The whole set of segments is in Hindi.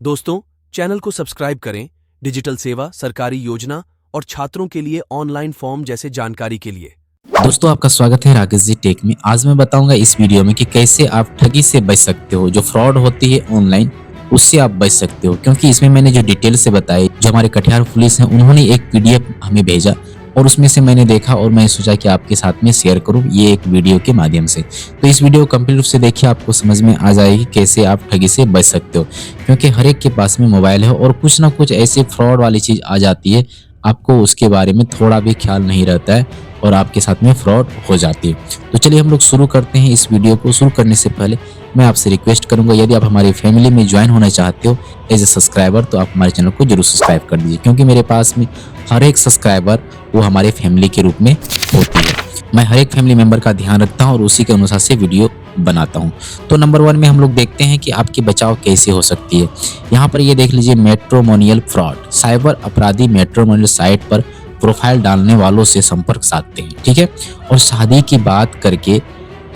दोस्तों, चैनल को सब्सक्राइब करें डिजिटल सेवा, सरकारी योजना और छात्रों के लिए ऑनलाइन फॉर्म जैसे जानकारी के लिए। दोस्तों, आपका स्वागत है राकेश जी टेक में। आज मैं बताऊंगा इस वीडियो में कि कैसे आप ठगी से बच सकते हो। जो फ्रॉड होती है ऑनलाइन, उससे आप बच सकते हो। क्योंकि इसमें मैंने जो डिटेल से बताई, जो हमारे कटिहार पुलिस है उन्होंने एक पीडीएफ हमें भेजा और उसमें से मैंने देखा और मैं सोचा कि आपके साथ में शेयर करूं ये एक वीडियो के माध्यम से। तो इस वीडियो को कंप्लीट रूप से देखिए, आपको समझ में आ जाएगी कैसे आप ठगी से बच सकते हो। क्योंकि हर एक के पास में मोबाइल है और कुछ ना कुछ ऐसी फ्रॉड वाली चीज आ जाती है, आपको उसके बारे में थोड़ा भी ख्याल नहीं रहता है और आपके साथ में फ्रॉड हो जाती है। तो चलिए हम लोग शुरू करते हैं। इस वीडियो को शुरू करने से पहले मैं आपसे रिक्वेस्ट करूंगा, यदि आप हमारी फैमिली में ज्वाइन होना चाहते हो एज ए सब्सक्राइबर, तो आप हमारे चैनल को जरूर सब्सक्राइब कर दीजिए। क्योंकि मेरे पास में हर एक सब्सक्राइबर वो हमारे फैमिली के रूप में होती है। मैं हर एक फैमिली मेंबर का ध्यान रखता हूँ और उसी के अनुसार से वीडियो बनाता हूँ। तो नंबर 1 में हम लोग देखते हैं कि आपकी बचाव कैसे हो सकती है। यहाँ पर ये देख लीजिए, मैट्रिमोनियल फ्रॉड। साइबर अपराधी मैट्रिमोनियल साइट पर प्रोफाइल डालने वालों से संपर्क साधते हैं, ठीक है, और शादी की बात करके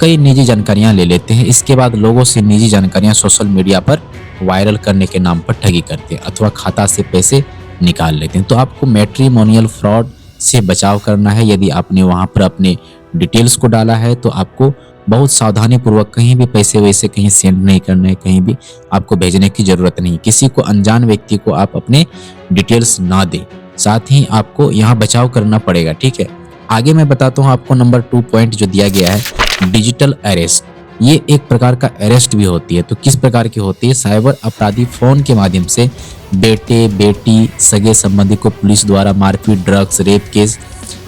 कई निजी जानकारियां ले लेते हैं। इसके बाद लोगों से निजी जानकारियां सोशल मीडिया पर वायरल करने के नाम पर ठगी करते हैं अथवा खाता से पैसे निकाल लेते हैं। तो आपको मैट्रिमोनियल फ्रॉड से बचाव करना है। यदि आपने वहां पर अपने डिटेल्स को डाला है तो आपको बहुत सावधानी पूर्वक कहीं भी पैसे वैसे कहीं सेंड नहीं करने, कहीं भी आपको भेजने की जरूरत नहीं। किसी को, अनजान व्यक्ति को आप अपने डिटेल्स ना दें। साथ ही आपको यहाँ बचाव करना पड़ेगा, ठीक है। आगे मैं बताता हूँ आपको नंबर 2 पॉइंट जो दिया गया है, डिजिटल अरेस्ट। ये एक प्रकार का अरेस्ट भी होती है। तो किस प्रकार की होती है? साइबर अपराधी फोन के माध्यम से बेटे, बेटी, सगे संबंधी को पुलिस द्वारा मारपीट, ड्रग्स, रेप केस,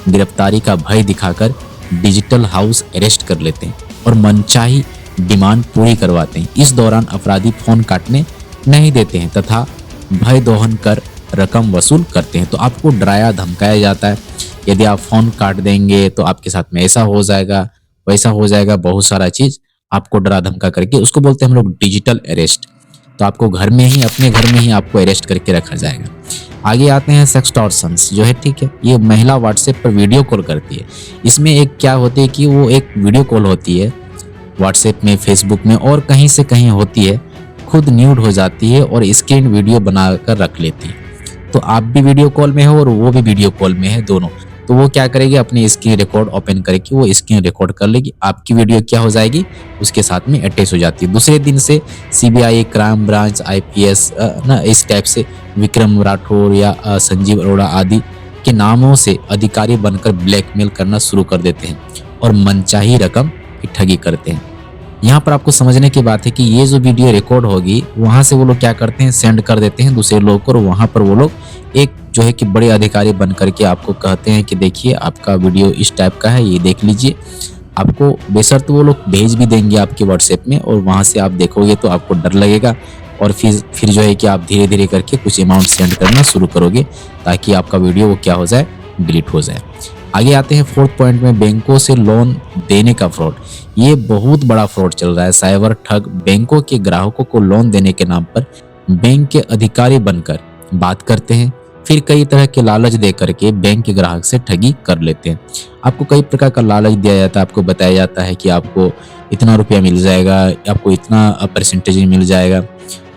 गिरफ्तारी का भय दिखाकर डिजिटल हाउस अरेस्ट कर लेते हैं और मनचाही डिमांड पूरी करवाते हैं। इस दौरान अपराधी फोन काटने नहीं देते हैं तथा भय दोहन कर रकम वसूल करते हैं। तो आपको डराया धमकाया जाता है, यदि आप फोन काट देंगे तो आपके साथ में ऐसा हो जाएगा, वैसा हो जाएगा, बहुत सारा चीज आपको डरा धमका करके, उसको बोलते हैं हम लोग डिजिटल अरेस्ट। तो आपको घर में ही, अपने घर में ही आपको अरेस्ट करके रखा जाएगा। आगे आते हैं सेक्सटॉर्शंस जो है, ठीक है। ये महिला व्हाट्सएप पर वीडियो कॉल करती है। इसमें एक क्या होती है कि वो एक वीडियो कॉल होती है व्हाट्सएप में, फेसबुक में और कहीं से कहीं होती है, खुद न्यूड हो जाती है और स्क्रीन वीडियो बनाकर रख लेती है। तो आप भी वीडियो कॉल में हो और वो भी वीडियो कॉल में है, दोनों। तो वो क्या करेगी, अपनी स्क्रीन रिकॉर्ड ओपन करके वो स्क्रीन रिकॉर्ड कर लेगी, आपकी वीडियो क्या हो जाएगी, उसके साथ में अटैच हो जाती है। दूसरे दिन से सीबीआई, क्राइम ब्रांच, आईपीएस ना, इस टाइप से विक्रम राठौर या संजीव अरोड़ा आदि के नामों से अधिकारी बनकर ब्लैकमेल करना शुरू कर देते हैं और मनचाही रकम की ठगी करते हैं। यहाँ पर आपको समझने की बात है कि ये जो वीडियो रिकॉर्ड होगी, वहां से वो लोग क्या करते हैं, सेंड कर देते हैं दूसरे लोग को, और वहां पर वो लोग एक जो है कि बड़े अधिकारी बन करके आपको कहते हैं कि देखिए आपका वीडियो इस टाइप का है, ये देख लीजिए। आपको बेशर्त वो लोग भेज भी देंगे आपके व्हाट्सएप में और वहां से आप देखोगे तो आपको डर लगेगा और फिर जो है कि आप धीरे धीरे करके कुछ अमाउंट सेंड करना शुरू करोगे ताकि आपका वीडियो वो क्या हो जाए, डिलीट हो जाए। आगे आते हैं 4th पॉइंट में, बैंकों से लोन देने का फ्रॉड। ये बहुत बड़ा फ्रॉड चल रहा है। साइबर ठग बैंकों के ग्राहकों को लोन देने के नाम पर बैंक के अधिकारी बनकर बात करते हैं, फिर कई तरह के लालच दे करके बैंक के ग्राहक से ठगी कर लेते हैं। आपको कई प्रकार का लालच दिया जाता है, आपको बताया जाता है कि आपको इतना रुपया मिल जाएगा, आपको इतना परसेंटेज मिल जाएगा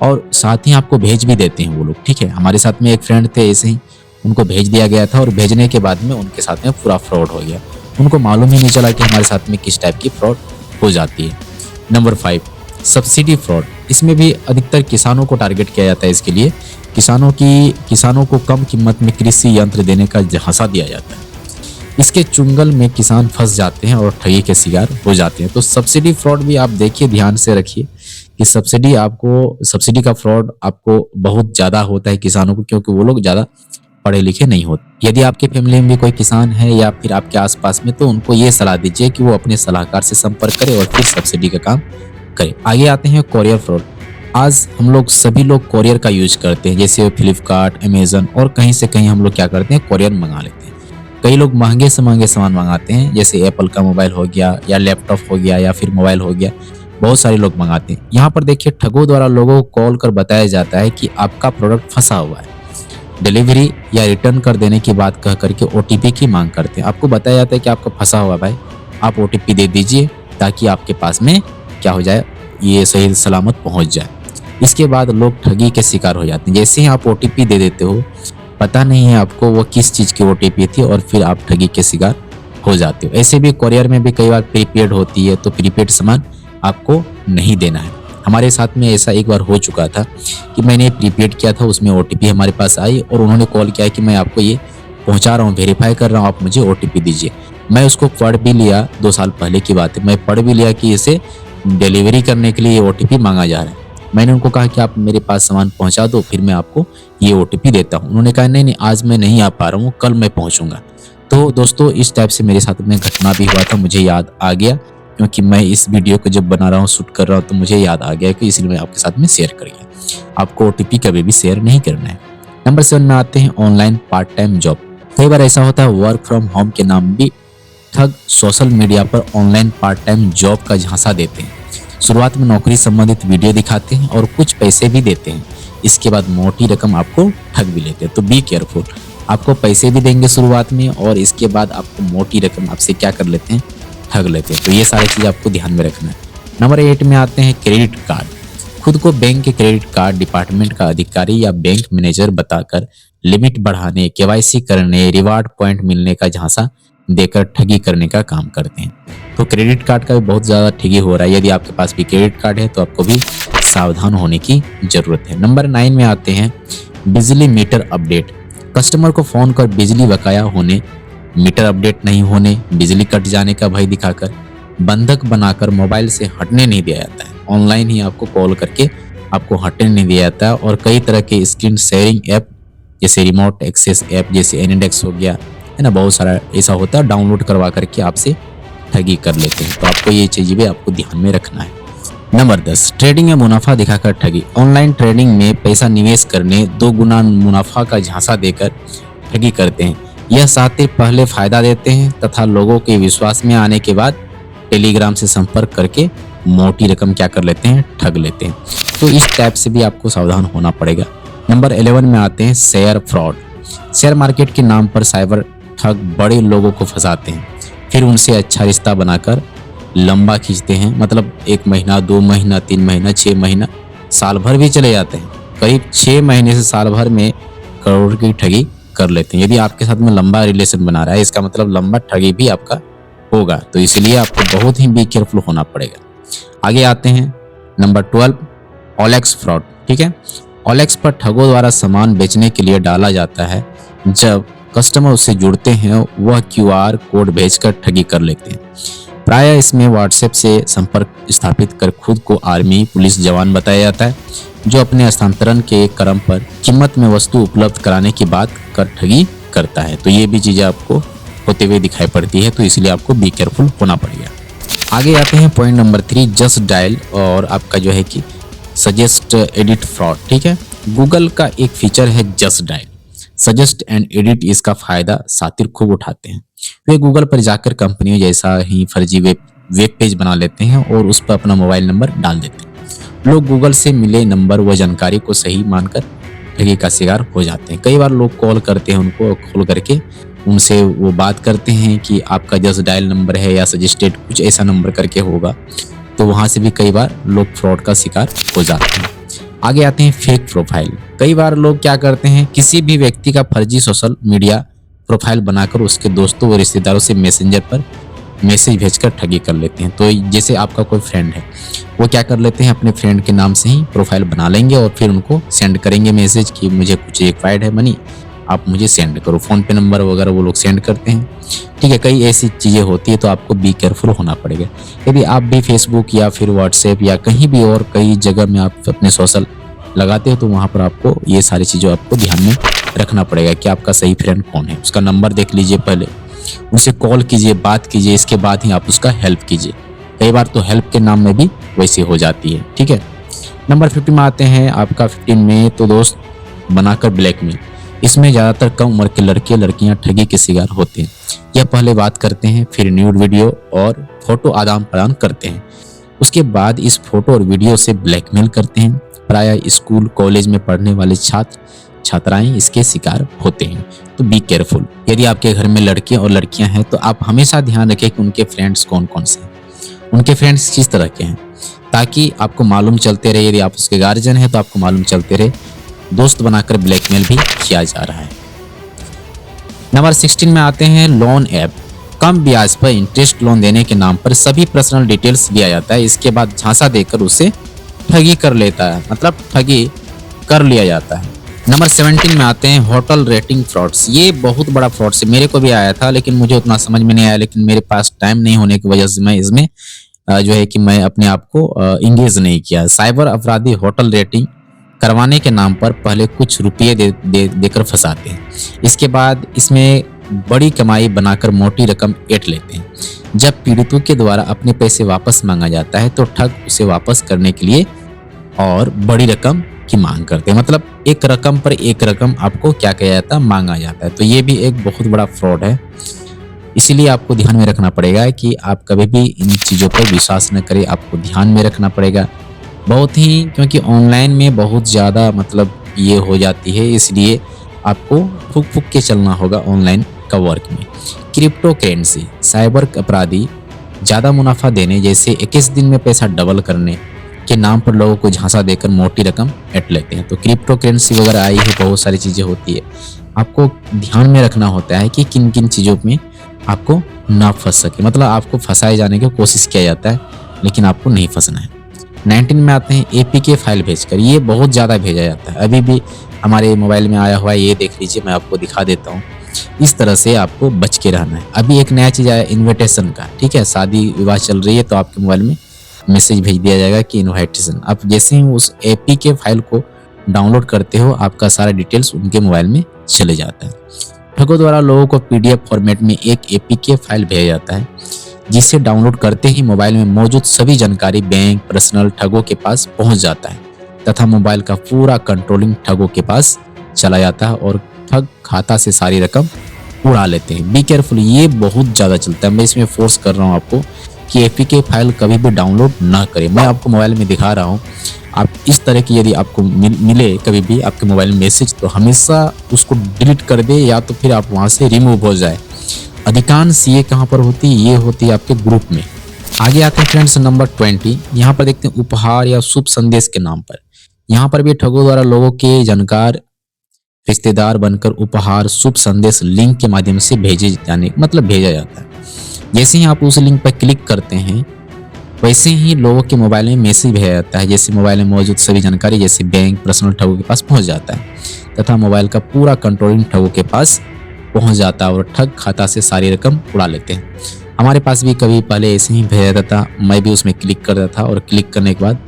और साथ ही आपको भेज भी देते हैं वो लोग, ठीक है। हमारे साथ में एक फ्रेंड थे, ऐसे ही उनको भेज दिया गया था और भेजने के बाद में उनके साथ में पूरा फ्रॉड हो गया। उनको मालूम ही नहीं चला कि हमारे साथ में किस टाइप की फ्रॉड हो जाती है। Number 5, subsidy fraud. इसमें भी अधिकतर किसानों को टारगेट किया जाता है। इसके लिए किसानों को कम कीमत में कृषि यंत्र देने का झांसा दिया जाता है। इसके चुंगल में किसान फंस जाते हैं और ठगी के शिकार हो जाते हैं। तो सब्सिडी फ्रॉड भी आप देखिए, ध्यान से रखिए कि सब्सिडी का फ्रॉड आपको बहुत ज्यादा होता है किसानों को, क्योंकि वो लोग ज्यादा पढ़े लिखे नहीं होते। यदि आपके फैमिली में भी कोई किसान है या फिर आपके आसपास में, तो उनको ये सलाह दीजिए कि वो अपने सलाहकार से संपर्क करें और फिर सब्सिडी का काम करें। आगे आते हैं कोरियर फ्रॉड। आज हम लोग सभी लोग कोरियर का यूज करते हैं, जैसे फ्लिपकार्ट, अमेजन और कहीं से कहीं हम लोग क्या करते हैं, कोरियर मंगा लेते हैं। कई लोग महंगे से महंगे सामान मंगाते हैं, जैसे एप्पल का मोबाइल हो गया या लैपटॉप हो गया या फिर मोबाइल हो गया, बहुत सारे लोग मंगाते हैं। यहाँ पर देखिए, ठगों द्वारा लोगों को कॉल कर बताया जाता है कि आपका प्रोडक्ट फंसा हुआ है। डिलीवरी या रिटर्न कर देने की बात कह करके ओटीपी की मांग करते हैं। आपको बताया जाता है कि आपका फंसा हुआ भाई, आप ओटीपी दे दीजिए ताकि आपके पास में क्या हो जाए, ये सही सलामत पहुंच जाए। इसके बाद लोग ठगी के शिकार हो जाते हैं। जैसे ही आप OTP दे देते हो, पता नहीं है आपको वो किस चीज़ की OTP थी और फिर आप ठगी के शिकार हो जाते हो। ऐसे भी कोरियर में भी कई बार प्रीपेड होती है, तो प्रीपेड सामान आपको नहीं देना है। हमारे साथ में ऐसा एक बार हो चुका था कि मैंने प्रीपेड किया था, उसमें OTP हमारे पास आई और उन्होंने कॉल किया कि मैं आपको ये पहुंचा रहा हूँ, वेरीफाई कर रहा हूँ, आप मुझे OTP दीजिए। मैं उसको पढ़ भी लिया, 2 साल पहले की बात है, मैं पढ़ भी लिया कि इसे डिलीवरी करने के लिए OTP मांगा जा रहा है। मैंने उनको कहा कि आप मेरे पास सामान पहुंचा दो, फिर मैं आपको ये OTP देता हूँ। उन्होंने कहा नहीं, आज मैं नहीं आ पा रहा हूँ, कल मैं पहुंचूंगा। तो दोस्तों, इस टाइप से मेरे साथ में घटना भी हुआ था, मुझे याद आ गया, क्योंकि मैं इस वीडियो को जब बना रहा हूँ, शूट कर रहा हूँ, तो मुझे याद आ गया कि इसलिए मैं आपके साथ में शेयर कर गया। आपको OTP कभी भी शेयर नहीं करना है। नंबर 7 में आते हैं ऑनलाइन पार्ट टाइम जॉब। कई बार ऐसा होता है, वर्क फ्रॉम होम के नाम भी ठग सोशल मीडिया पर ऑनलाइन पार्ट टाइम जॉब का झांसा देते हैं। शुरुआत में नौकरी संबंधित वीडियो दिखाते हैं और कुछ पैसे भी देते हैं। इसके बाद मोटी रकम आपको ठग भी लेते हैं। तो बी केयरफुल, आपको पैसे भी देंगे शुरुआत में और इसके बाद आपको मोटी रकम आपसे क्या कर लेते हैं, ठग लेते हैं। तो ये सारी चीज़ आपको ध्यान में रखना है। नंबर 8 में आते हैं क्रेडिट कार्ड। खुद को बैंक के क्रेडिट कार्ड डिपार्टमेंट का अधिकारी या बैंक मैनेजर बताकर लिमिट बढ़ाने, KYC करने, रिवार्ड पॉइंट मिलने का झांसा देकर ठगी करने का काम करते हैं। तो क्रेडिट कार्ड का भी बहुत ज़्यादा ठगी हो रहा है। यदि आपके पास भी क्रेडिट कार्ड है तो आपको भी सावधान होने की जरूरत है। नंबर 9 में आते हैं बिजली मीटर अपडेट। कस्टमर को फोन कर बिजली बकाया होने, मीटर अपडेट नहीं होने, बिजली कट जाने का भय दिखाकर बंधक बनाकर मोबाइल से हटने नहीं दिया जाता है। ऑनलाइन ही आपको कॉल करके आपको हटने नहीं दिया जाता है। और कई तरह के स्क्रीन शेयरिंग ऐप जैसे रिमोट एक्सेस ऐप जैसे एनिडेक्स हो गया है ना, बहुत सारा ऐसा होता है, डाउनलोड करवा करके आपसे ठगी कर लेते हैं। तो आपको ये चीज़ भी आपको ध्यान में रखना है। नंबर 10, ट्रेडिंग में मुनाफा दिखाकर ठगी। ऑनलाइन ट्रेडिंग में पैसा निवेश करने 2 गुना मुनाफा का झांसा देकर ठगी करते हैं। यह साथी पहले फायदा देते हैं तथा लोगों के विश्वास में आने के बाद टेलीग्राम से संपर्क करके मोटी रकम क्या कर लेते हैं, ठग लेते हैं। तो इस टाइप से भी आपको सावधान होना पड़ेगा। नंबर 11 में आते हैं शेयर फ्रॉड। शेयर मार्केट के नाम पर साइबर ठग बड़े लोगों को फंसाते हैं, फिर उनसे अच्छा रिश्ता बनाकर लंबा खींचते हैं। मतलब 1 महीना, 2 महीना, 3 महीना, 6 महीना, साल भर भी चले जाते हैं। करीब 6 महीने से साल भर में करोड़ की ठगी कर लेते हैं। यदि आपके साथ में लंबा रिलेशन बना रहा है, इसका मतलब लंबा ठगी भी आपका होगा। तो इसलिए आपको बहुत ही बी केयरफुल होना पड़ेगा। आगे आते हैं नंबर 12, OLX फ्रॉड। ठीक है, OLX पर ठगों द्वारा सामान बेचने के लिए डाला जाता है। जब कस्टमर उससे जुड़ते हैं, वह QR कोड भेजकर ठगी कर लेते हैं। प्रायः इसमें व्हाट्सएप से संपर्क स्थापित कर खुद को आर्मी, पुलिस जवान बताया जाता है, जो अपने हस्तांतरण के क्रम पर कीमत में वस्तु उपलब्ध कराने की बात कर ठगी करता है। तो ये भी चीज़ें आपको होते हुए दिखाई पड़ती है, तो इसलिए आपको बी केयरफुल होना पड़ेगा। आगे आते हैं पॉइंट नंबर 3, जस्ट डायल और आपका जो है कि सजेस्ट एडिट फ्रॉड। ठीक है, गूगल का एक फीचर है just dial, suggest and edit. इसका फायदा सातिर खूब उठाते हैं। वे गूगल पर जाकर कंपनियों जैसा ही फर्जी वेब पेज बना लेते हैं और उस पर अपना मोबाइल नंबर डाल देते हैं। लोग गूगल से मिले नंबर व जानकारी को सही मानकर ठगी का शिकार हो जाते हैं। कई बार लोग कॉल करते हैं, उनको कॉल करके उनसे वो बात करते हैं कि आपका जस्ट डायल नंबर है या सजेस्टेड कुछ ऐसा नंबर करके होगा। तो वहाँ से भी कई बार लोग फ्रॉड का शिकार हो जाते हैं। आगे आते हैं फेक प्रोफाइल। कई बार लोग क्या करते हैं, किसी भी व्यक्ति का फर्जी सोशल मीडिया प्रोफाइल बनाकर उसके दोस्तों व रिश्तेदारों से मैसेंजर पर मैसेज भेजकर ठगी कर लेते हैं। तो जैसे आपका कोई फ्रेंड है, वो क्या कर लेते हैं, अपने फ्रेंड के नाम से ही प्रोफाइल बना लेंगे और फिर उनको सेंड करेंगे मैसेज कि मुझे कुछ रिक्वायर्ड है मनी, आप मुझे सेंड करो। फोन पे नंबर वगैरह वो लोग सेंड करते हैं। ठीक है, कई ऐसी चीज़ें होती है, तो आपको बी केयरफुल होना पड़ेगा। यदि आप भी फेसबुक या फिर व्हाट्सएप या कहीं भी और कई जगह में आप अपने सोशल लगाते हो, तो वहाँ पर आपको ये सारी चीज़ें आपको ध्यान में रखना पड़ेगा कि आपका सही फ्रेंड कौन है। उसका नंबर देख लीजिए, पहले उनसे कॉल कीजिए, बात कीजिए, इसके बाद ही आप उसका हेल्प कीजिए। कई बार तो हेल्प के नाम में भी वैसे हो जाती है। ठीक है, नंबर 15 में आते हैं आपका 15 में, तो दोस्त बनाकर ब्लैकमेल। इसमें ज़्यादातर कम उम्र के लड़के लड़कियां ठगी के शिकार होते हैं। यह पहले बात करते हैं, फिर न्यूड वीडियो और फोटो आदान प्रदान करते हैं। उसके बाद इस फोटो और वीडियो से ब्लैकमेल करते हैं। प्रायः स्कूल कॉलेज में पढ़ने वाले छात्र छात्राएं इसके शिकार होते हैं। तो बी केयरफुल। यदि आपके घर में लड़के और लड़कियां हैं, तो आप हमेशा ध्यान रखें कि उनके फ्रेंड्स कौन कौन से हैं, उनके फ्रेंड्स किस तरह के हैं, ताकि आपको मालूम चलते रहे, यदि आप उसके गार्जियन हैं तो आपको मालूम चलते रहे, दोस्त बनाकर ब्लैकमेल भी किया जा रहा है। नंबर 16 में आते हैं लोन ऐप। कम ब्याज पर इंटरेस्ट लोन देने के नाम पर सभी पर्सनल डिटेल्स दिया जाता है, इसके बाद झांसा देकर उसे ठगी कर लेता है, मतलब ठगी कर लिया जाता है। नंबर 17 में आते हैं होटल रेटिंग फ्रॉड्स। ये बहुत बड़ा फ्रॉड है, मेरे को भी आया था लेकिन मुझे उतना समझ में नहीं आया, लेकिन मेरे पास टाइम नहीं होने की वजह से मैं इसमें जो है कि मैं अपने आप को इंगेज नहीं किया। साइबर अपराधी होटल रेटिंग करवाने के नाम पर पहले कुछ रुपये देकर फंसाते हैं, इसके बाद इसमें बड़ी कमाई बनाकर मोटी रकम ऐंठ लेते हैं। जब पीड़ितों के द्वारा अपने पैसे वापस मांगा जाता है तो ठग उसे वापस करने के लिए और बड़ी रकम की मांग करते हैं, मतलब एक रकम पर एक रकम आपको क्या किया जाता है, मांगा जाता है। तो ये भी एक बहुत बड़ा फ्रॉड है, इसीलिए आपको ध्यान में रखना पड़ेगा कि आप कभी भी इन चीज़ों पर विश्वास न करें, आपको ध्यान में रखना पड़ेगा बहुत ही, क्योंकि ऑनलाइन में बहुत ज़्यादा मतलब ये हो जाती है, इसलिए आपको फूक फूक के चलना होगा ऑनलाइन का वर्क में। क्रिप्टो करेंसी, साइबर अपराधी ज़्यादा मुनाफा देने जैसे 21 दिन में पैसा डबल करने के नाम पर लोगों को झांसा देकर मोटी रकम ऐंठ लेते हैं। तो क्रिप्टो करेंसी वगैरह आई है, बहुत सारी चीज़ें होती है, आपको ध्यान में रखना होता है कि किन किन चीज़ों में आपको ना फंस सके, मतलब आपको फंसाए जाने की कोशिश किया जाता है लेकिन आपको नहीं फंसना है। 19 में आते हैं APK फाइल भेजकर। ये बहुत ज़्यादा भेजा जाता है, अभी भी हमारे मोबाइल में आया हुआ है, ये देख लीजिए, मैं आपको दिखा देता हूँ। इस तरह से आपको बच के रहना है। अभी एक नया चीज़ आया इन्विटेशन का, ठीक है, शादी विवाह चल रही है तो आपके मोबाइल में मैसेज भेज दिया जाएगा कि इन्विटेशन। आप जैसे ही उस APK फाइल को डाउनलोड करते हो आपका सारा डिटेल्स उनके मोबाइल में चले जाता है। ठगों द्वारा लोगों को PDF फॉर्मेट में एक APK फाइल भेजा जाता है, जिसे डाउनलोड करते ही मोबाइल में मौजूद सभी जानकारी बैंक पर्सनल ठगों के पास पहुंच जाता है तथा मोबाइल का पूरा कंट्रोलिंग ठगों के पास चला जाता है और ठग खाता से सारी रकम उड़ा लेते हैं। बी केयरफुल, ये बहुत ज़्यादा चलता है, मैं इसमें फोर्स कर रहा हूँ आपको कि APK फाइल कभी भी डाउनलोड ना करें। मैं आपको मोबाइल में दिखा रहा हूँ, आप इस तरह की यदि आपको मिले कभी भी आपके मोबाइल में मैसेज तो हमेशा उसको डिलीट कर दे या तो फिर आप वहाँ से रिमूव हो जाए। अधिकांश ये कहाँ पर होती है, ये होती है आपके ग्रुप में। आगे आते हैं फ्रेंड्स नंबर 20। यहाँ पर देखते हैं उपहार या शुभ संदेश के नाम पर। यहाँ पर भी ठगों द्वारा लोगों के जानकार रिश्तेदार बनकर उपहार शुभ संदेश लिंक के माध्यम से भेजा जाता है। जैसे ही आप उस लिंक पर क्लिक करते हैं वैसे ही लोगों के मोबाइल में मैसेज भेजा जाता है, जैसे मोबाइल में मौजूद सभी जानकारी जैसे बैंक पर्सनल ठगों के पास पहुंच जाता है तथा मोबाइल का पूरा कंट्रोलिंग ठगों के पास पहुंच जाता है और ठग खाता से सारी रकम उड़ा लेते हैं। हमारे पास भी कभी पहले ऐसे ही भेजा जाता था, मैं भी उसमें क्लिक करता था और क्लिक करने के बाद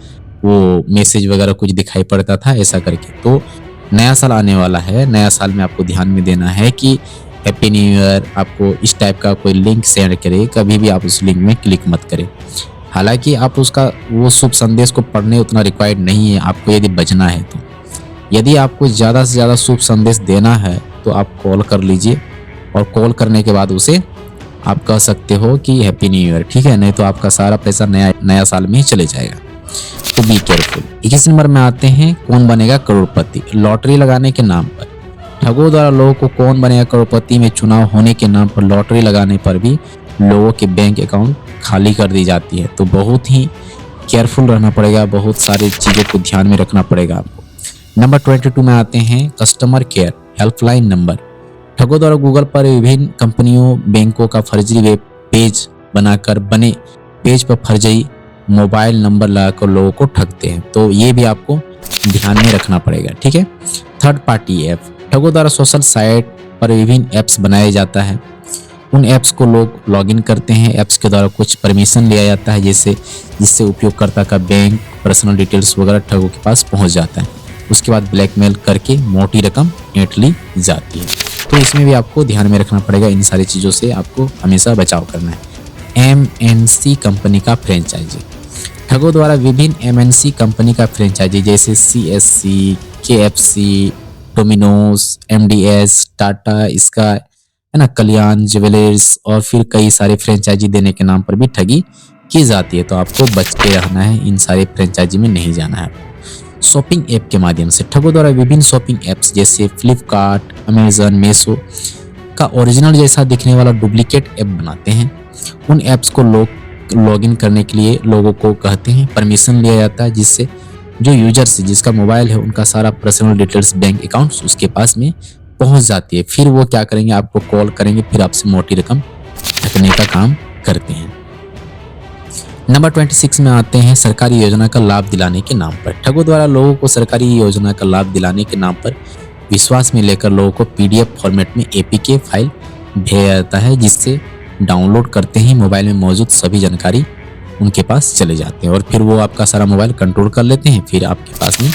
वो मैसेज वगैरह कुछ दिखाई पड़ता था ऐसा करके। तो नया साल आने वाला है, नया साल में आपको ध्यान में देना है कि हैप्पी न्यू ईयर, आपको इस टाइप का कोई लिंक सेंड करे कभी भी आप उस लिंक में क्लिक मत करें। हालांकि आप उसका वो शुभ संदेश को पढ़ने उतना रिक्वायर्ड नहीं है आपको, यदि बचना है तो। यदि आपको ज़्यादा से ज़्यादा शुभ संदेश देना है तो आप कॉल कर लीजिए और कॉल करने के बाद उसे आप कह सकते हो कि हैप्पी न्यू ईयर, ठीक है, नहीं तो आपका सारा पैसा नया साल में ही चले जाएगा। तो बी केयरफुल। 21 नंबर में आते हैं कौन बनेगा करोड़पति। लॉटरी लगाने के नाम पर ठगों द्वारा लोगों को कौन बनेगा करोड़पति में चुनाव होने के नाम पर लॉटरी लगाने पर भी लोगों के बैंक अकाउंट खाली कर दी जाती है। तो बहुत ही केयरफुल रहना पड़ेगा, बहुत सारी चीज़ों को ध्यान में रखना पड़ेगा आपको। नंबर 22 में आते हैं कस्टमर केयर हेल्पलाइन नंबर। ठगों द्वारा गूगल पर विभिन्न कंपनियों बैंकों का फर्जी वेब पेज बनाकर बने पेज पर फर्जी मोबाइल नंबर लगाकर लोगों को ठगते हैं। तो ये भी आपको ध्यान में रखना पड़ेगा, ठीक है। Third party app. ठगों द्वारा सोशल साइट पर विभिन्न ऐप्स बनाया जाता है, उन ऐप्स को लोग लॉगिन करते हैं। ऐप्स के द्वारा कुछ परमिशन लिया जाता है जिससे उपयोगकर्ता का बैंक पर्सनल डिटेल्स वगैरह ठगों के पास पहुंच जाता है। उसके बाद ब्लैकमेल करके मोटी रकम ऐंठ ली जाती है। तो इसमें भी आपको ध्यान में रखना पड़ेगा, इन सारी चीज़ों से आपको हमेशा बचाव करना है। MNC कंपनी का फ्रेंचाइजी। ठगों द्वारा विभिन्न MNC कंपनी का फ्रेंचाइजी जैसे CSC, KFC, Domino's, MDS, Tata, इसका है ना, कल्याण ज्वेलर्स और फिर कई सारे फ्रेंचाइजी देने के नाम पर भी ठगी की जाती है। तो आपको बच के रहना है, इन सारे फ्रेंचाइजी में नहीं जाना है। शॉपिंग ऐप के माध्यम से ठगों द्वारा विभिन्न शॉपिंग ऐप्स जैसे फ्लिपकार्ट, अमेजन, मीशो का ओरिजिनल जैसा दिखने वाला डुप्लीकेट ऐप बनाते हैं। उन ऐप्स को लोग लॉगिन करने के लिए लोगों को कहते हैं, परमिशन लिया जाता है, जिससे जो यूजर से जिसका मोबाइल है उनका सारा पर्सनल डिटेल्स, बैंक अकाउंट्स उसके पास में पहुंच जाती है। फिर वो क्या करेंगे, आपको कॉल करेंगे, फिर आपसे मोटी रकम ठगने का काम करते हैं। नंबर 26 में आते हैं सरकारी योजना का लाभ दिलाने के नाम पर। ठगों द्वारा लोगों को सरकारी योजना का लाभ दिलाने के नाम पर विश्वास में लेकर लोगों को पीडीएफ फॉर्मेट में एपीके फाइल भेजा जाता है, जिससे डाउनलोड करते ही मोबाइल में मौजूद सभी जानकारी उनके पास चले जाते हैं और फिर वो आपका सारा मोबाइल कंट्रोल कर लेते हैं। फिर आपके पास में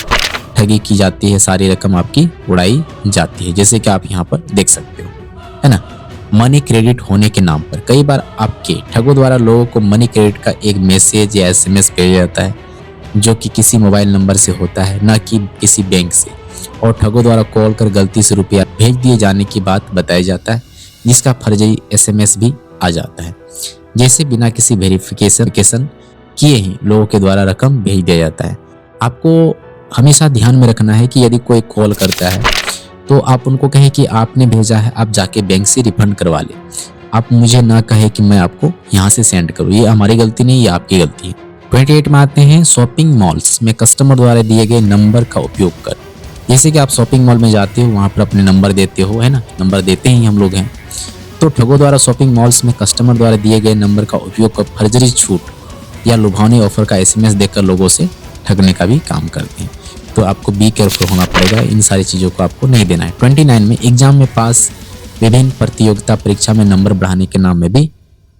ठगी की जाती है, सारी रकम आपकी उड़ाई जाती है, जैसे कि आप यहाँ पर देख सकते हो, है ना। मनी क्रेडिट होने के नाम पर कई बार आपके ठगों द्वारा लोगों को मनी क्रेडिट का एक मैसेज या एसएमएस भेजा जाता है, जो कि किसी मोबाइल नंबर से होता है, न कि किसी बैंक से, और ठगों द्वारा कॉल कर गलती से रुपया भेज दिए जाने की बात बताया जाता है, जिसका फर्जी एसएमएस भी आ जाता है, जैसे बिना किसी वेरिफिकेशन किए ही लोगों के द्वारा रकम भेज दिया जाता है। आपको हमेशा ध्यान में रखना है कि यदि कोई कॉल करता है तो आप उनको कहें कि आपने भेजा है, आप जाके बैंक से रिफंड करवा ले। आप मुझे ना कहे कि मैं आपको यहाँ से सेंड करूँ, ये हमारी गलती नहीं, ये आपकी गलती है। 28 में आते हैं शॉपिंग मॉल्स में कस्टमर द्वारा दिए गए नंबर का उपयोग कर। जैसे कि आप शॉपिंग मॉल में जाते हो, वहाँ पर अपने नंबर देते हो, है ना, नंबर देते ही हम लोग हैं। तो ठगों द्वारा शॉपिंग मॉल्स में कस्टमर द्वारा दिए गए नंबर का उपयोग कर फर्जी छूट या लुभावनी ऑफर का एसएमएस देकर लोगों से ठगने का भी काम करते हैं। तो आपको बी केयरफुल होना पड़ेगा, इन सारी चीज़ों को आपको नहीं देना है। 29 में एग्जाम में पास विभिन्न प्रतियोगिता परीक्षा में नंबर बढ़ाने के नाम में भी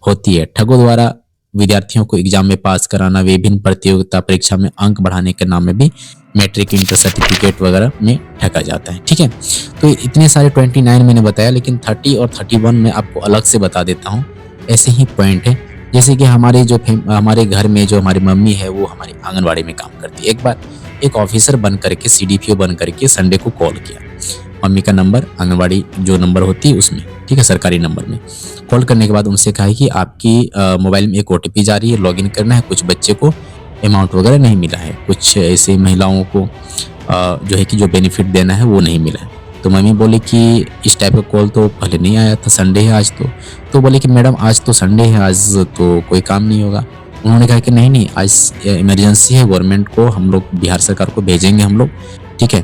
होती है। ठगों द्वारा विद्यार्थियों को एग्जाम में पास कराना, विभिन्न प्रतियोगिता परीक्षा में अंक बढ़ाने के नाम में भी मैट्रिक, इंटर सर्टिफिकेट वगैरह में ठगा जाता है। ठीक है, तो इतने सारे 29 मैंने बताया, लेकिन 30 और 31 में आपको अलग से बता देता हूँ। ऐसे ही पॉइंट है, जैसे कि हमारे घर में जो हमारी मम्मी है वो हमारी आंगनबाड़ी में काम करती है। एक बार एक ऑफिसर बन करके, सीडीपीओ बन करके संडे को कॉल किया, मम्मी का नंबर आंगनबाड़ी जो नंबर होती है उसमें, ठीक है, सरकारी नंबर में कॉल करने के बाद उनसे कहा कि आपकी मोबाइल में एक ओटीपी जा रही है, लॉगिन करना है, कुछ बच्चे को अमाउंट वगैरह नहीं मिला है, कुछ ऐसे महिलाओं को जो है कि जो बेनिफिट देना है वो नहीं मिला है। तो मम्मी बोली कि इस टाइप का कॉल तो पहले नहीं आया था, संडे है आज तो बोले कि मैडम आज तो संडे है, आज तो कोई काम नहीं होगा। उन्होंने कहा कि नहीं, आज इमरजेंसी है, गवर्नमेंट को हम लोग, बिहार सरकार को भेजेंगे हम लोग, ठीक है,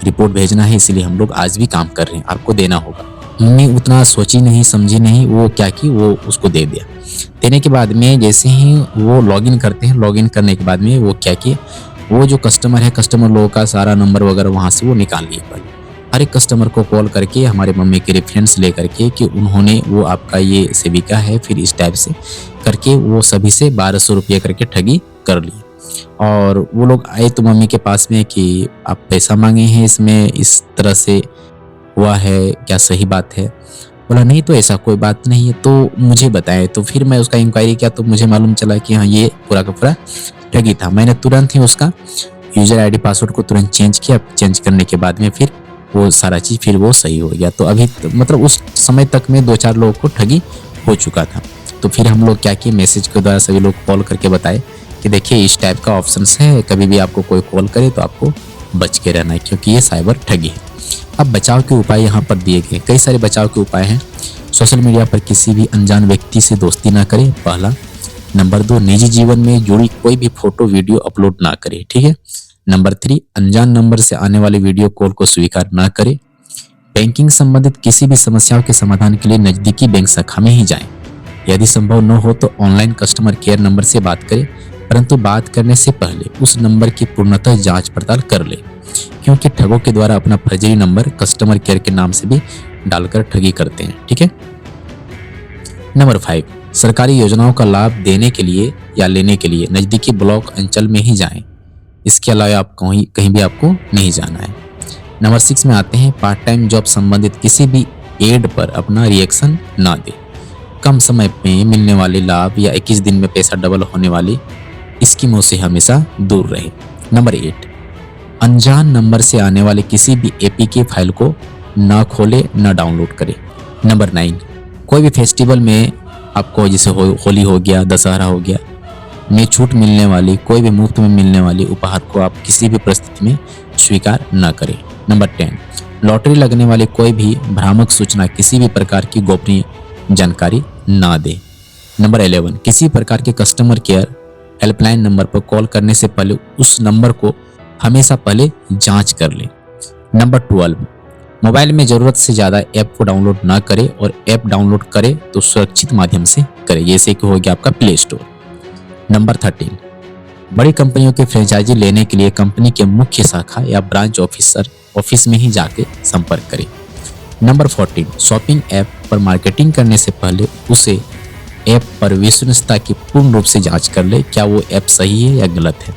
रिपोर्ट भेजना है, इसीलिए हम लोग आज भी काम कर रहे हैं, आपको देना होगा। मम्मी उतना सोची नहीं, समझी नहीं, वो क्या की वो उसको दे दिया। देने के बाद में जैसे ही वो लॉगिन करते हैं, लॉगिन करने के बाद में वो क्या किए, वो जो कस्टमर है, कस्टमर लोगों का सारा नंबर वगैरह वहाँ से वो निकाल लिए। पहले हर एक कस्टमर को कॉल करके हमारे मम्मी के रेफरेंस ले करके कि उन्होंने वो आपका ये सेविका है, फिर इस टाइप से करके वो सभी से 1200 रुपये करके ठगी कर ली। और वो लोग आए तो मम्मी के पास में कि आप पैसा मांगे हैं, इसमें इस तरह से हुआ है, क्या सही बात है? बोला नहीं, तो ऐसा कोई बात नहीं है, तो मुझे बताएं। तो फिर मैं उसका इंक्वायरी किया तो मुझे मालूम चला कि हाँ, ये पूरा का पूरा ठगी था। मैंने तुरंत ही उसका यूजर आईडी पासवर्ड को तुरंत चेंज किया। चेंज करने के बाद में फिर वो सारा चीज़ फिर वो सही हो गया। तो अभी मतलब उस समय तक में 2-4 लोगों को ठगी हो चुका था। तो फिर हम लोग क्या किए, मैसेज के द्वारा सभी लोग कॉल करके बताए कि देखिए इस टाइप का ऑप्शन है, कभी भी आपको कोई कॉल करे तो आपको बच के रहना है, क्योंकि ये साइबर ठगी है। अब बचाव के उपाय यहाँ पर दिए गए, कई सारे बचाव के उपाय हैं। सोशल मीडिया पर किसी भी अनजान व्यक्ति से दोस्ती ना करें, पहला। नंबर 2, निजी जीवन में जुड़ी कोई भी फोटो वीडियो अपलोड ना करें, ठीक है। नंबर 3, अनजान नंबर से आने वाले वीडियो कॉल को स्वीकार ना करें। बैंकिंग संबंधित किसी भी समस्याओं के समाधान के लिए नजदीकी बैंक शाखा में ही जाएं। यदि संभव न हो तो ऑनलाइन कस्टमर केयर नंबर से बात करें, परंतु बात करने से पहले उस नंबर की पूर्णतः जांच पड़ताल कर ले, क्योंकि ठगों के द्वारा अपना फर्जी नंबर कस्टमर केयर के नाम से भी डालकर ठगी करते हैं, ठीक है। नंबर 5, सरकारी योजनाओं का लाभ देने के लिए या लेने के लिए नजदीकी ब्लॉक अंचल में ही जाएं। इसके अलावा आप कहीं भी आपको नहीं जाना है। नंबर 6 में आते हैं, पार्ट टाइम जॉब संबंधित किसी भी एड पर अपना रिएक्शन ना दे। कम समय में मिलने वाले लाभ या 21 दिन में पैसा डबल होने वाली स्कीमों से हमेशा दूर रहे। नंबर 8, अनजान नंबर से आने वाले किसी भी एपीके फाइल को ना खोले, ना डाउनलोड करें। नंबर 9, कोई भी फेस्टिवल में आपको जैसे होली हो गया, दशहरा हो गया, में छूट मिलने वाली, कोई भी मुफ्त में मिलने वाली उपहार को आप किसी भी परिस्थिति में स्वीकार न करें। नंबर 10, लॉटरी लगने वाली कोई भी भ्रामक सूचना, किसी भी प्रकार की गोपनीय जानकारी ना दे। नंबर 11, किसी प्रकार के कस्टमर केयर हेल्पलाइन नंबर पर कॉल करने से पहले उस नंबर को हमेशा पहले जांच कर लें। नंबर 12, मोबाइल में जरूरत से ज्यादा ऐप को डाउनलोड ना करें और ऐप डाउनलोड करें तो सुरक्षित माध्यम से करें, जैसे कि हो गया आपका प्ले स्टोर। नंबर 13, बड़ी कंपनियों के फ्रेंचाइजी लेने के लिए कंपनी के मुख्य शाखा या ब्रांच ऑफिस में ही जाके संपर्क करें। नंबर 14, शॉपिंग ऐप पर मार्केटिंग करने से पहले उसे ऐप पर विश्वसनीयता की पूर्ण रूप से जांच कर ले, क्या वो ऐप सही है या गलत है।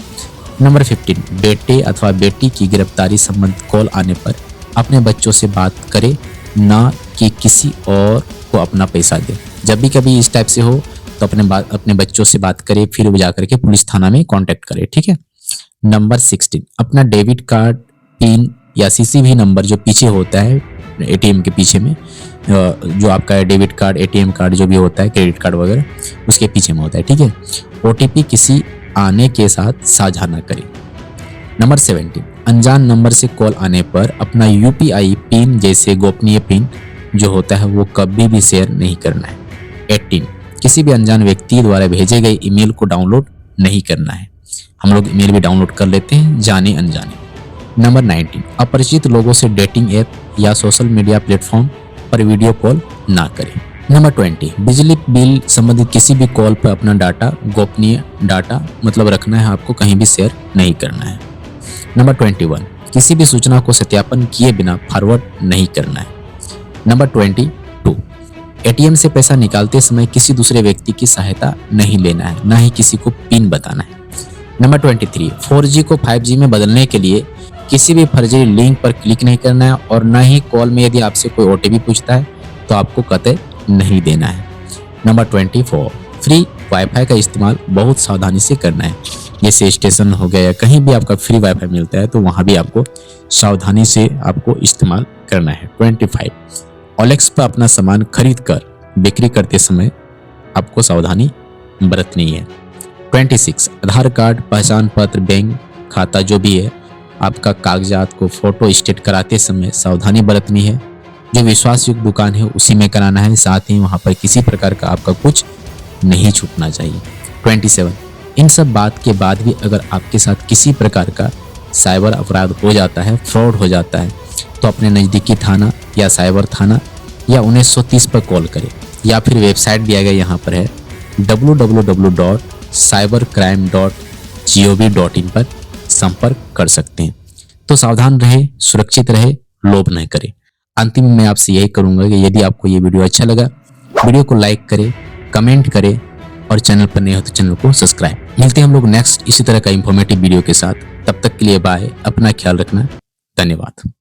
नंबर 15, बेटे अथवा बेटी की गिरफ्तारी संबंधित कॉल आने पर अपने बच्चों से बात करें, ना कि किसी और को अपना पैसा दे। जब भी कभी इस टाइप से हो तो अपने बच्चों से बात करें, फिर वो जाकर के पुलिस थाना में कांटेक्ट करें, ठीक है। नंबर 16, अपना डेबिट कार्ड पिन या सीसीवी नंबर जो पीछे होता है एटीएम के पीछे में, जो आपका डेबिट कार्ड एटीएम कार्ड जो भी होता है क्रेडिट कार्ड वगैरह उसके पीछे में होता है, ठीक है। ओटीपी किसी आने के साथ साझा न करें। नंबर 17, अनजान नंबर से कॉल आने पर अपना यूपीआई पिन जैसे गोपनीय पिन जो होता है वो कभी भी शेयर नहीं करना है। 18, किसी भी अनजान व्यक्ति द्वारा भेजे गए ईमेल को डाउनलोड नहीं करना है। हम लोग ईमेल भी डाउनलोड कर लेते हैं जाने अनजाने। नंबर 19, अपरिचित लोगों से डेटिंग ऐप या सोशल मीडिया प्लेटफॉर्म पर वीडियो कॉल ना करें। नंबर 20, बिजली बिल संबंधित किसी भी कॉल पर अपना डाटा गोपनीय डाटा मतलब रखना है, आपको कहीं भी शेयर नहीं करना है। नंबर 21, किसी भी सूचना को सत्यापन किए बिना फॉरवर्ड नहीं करना है। नंबर 22, एटीएम से पैसा निकालते समय किसी दूसरे व्यक्ति की सहायता नहीं लेना है, ना ही किसी को पिन बताना है। नंबर 23, 4G को 5G में बदलने के लिए किसी भी फर्जी लिंक पर क्लिक नहीं करना है और ना ही कॉल में यदि आपसे कोई ओटीपी पूछता है तो आपको कतई नहीं देना है। नंबर 24, फ्री वाईफाई का इस्तेमाल बहुत सावधानी से करना है, जैसे स्टेशन हो गया या कहीं भी आपका फ्री वाईफाई मिलता है तो वहां भी आपको सावधानी से आपको इस्तेमाल करना है। 25, OLX पर अपना सामान खरीद कर बिक्री करते समय आपको सावधानी बरतनी है। 26, आधार कार्ड पहचान पत्र बैंक खाता जो भी है आपका कागजात को फोटो स्टेट कराते समय सावधानी बरतनी है। जो विश्वास योग्य दुकान है उसी में कराना है, साथ ही वहां पर किसी प्रकार का आपका कुछ नहीं छूटना चाहिए। 27, इन सब बात के बाद भी अगर आपके साथ किसी प्रकार का साइबर अपराध हो जाता है, फ्रॉड हो जाता है, तो अपने नज़दीकी थाना या साइबर थाना या 1930 पर कॉल करें या फिर वेबसाइट दिया गया यहाँ पर है www.cybercrime.gov.in पर संपर्क कर सकते हैं। तो सावधान रहे, सुरक्षित रहे, लोभ न करें। अंतिम में मैं आपसे यही करूंगा कि यदि आपको ये वीडियो अच्छा लगा, वीडियो को लाइक करें, कमेंट करें और चैनल पर नए हो तो चैनल को सब्सक्राइब। मिलते हैं हम लोग नेक्स्ट इसी तरह का इंफॉर्मेटिव वीडियो के साथ। तब तक के लिए बाय, अपना ख्याल रखना, धन्यवाद।